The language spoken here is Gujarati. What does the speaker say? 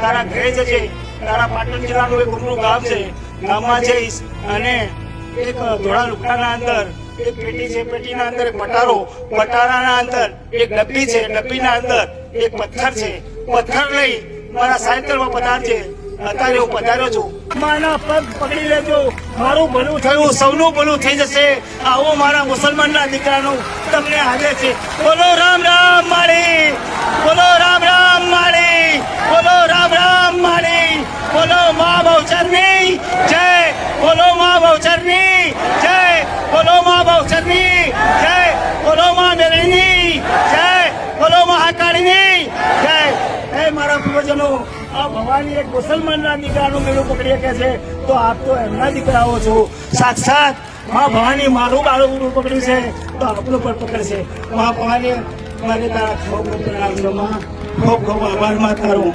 તારા ઘરે જજે. તારા પાટણ જિલ્લાનું એક ઉમરું ગામ છે, ગામમાં જઈશ અને એક ધોળા લુગડાના અંદર એક પેટી છે, પેટીના અંદર એક પટારો, પટારાના અંદર એક ડબ્બી છે, ડબ્બીના અંદર એક પથ્થર છે. પથ્થર લઈ મારા સાયકલમાં પધારજે. અત્યારે હું પધાર્યો છું. મારા પગ પકડી લેજો. મારું ભલું થયું, સૌનું ભલું થઈ જશે. આવો મારા મુસલમાનના દીકરાનું તમને આજે છે. બોલો રામ રામ માળી, બોલો રામ રામ માળી, બોલો રામ રામ માળી, બોલો મા બહુચરની જય, બોલો મા બહુચરની જય, બોલો મા બહુચરની જય, બોલો મા મેલડીની જય, બોલો મહાકાળીની જય. હે મારા પૂર્વજનો, આ ભવાની એક મુસલમાનના દીકરાનું મેળું પકડી શકે છે, તો આપ તો એમના દીકરાઓ છો. સાક્ષાત મા ભવાની મારું બાળું પકડ્યું છે, તો આપનું પણ પકડશે. મા ભવાની મારે તારા ખૂબ ખૂબ પ્રણામ છો. માં ખૂબ ખૂબ આભાર માં તારો.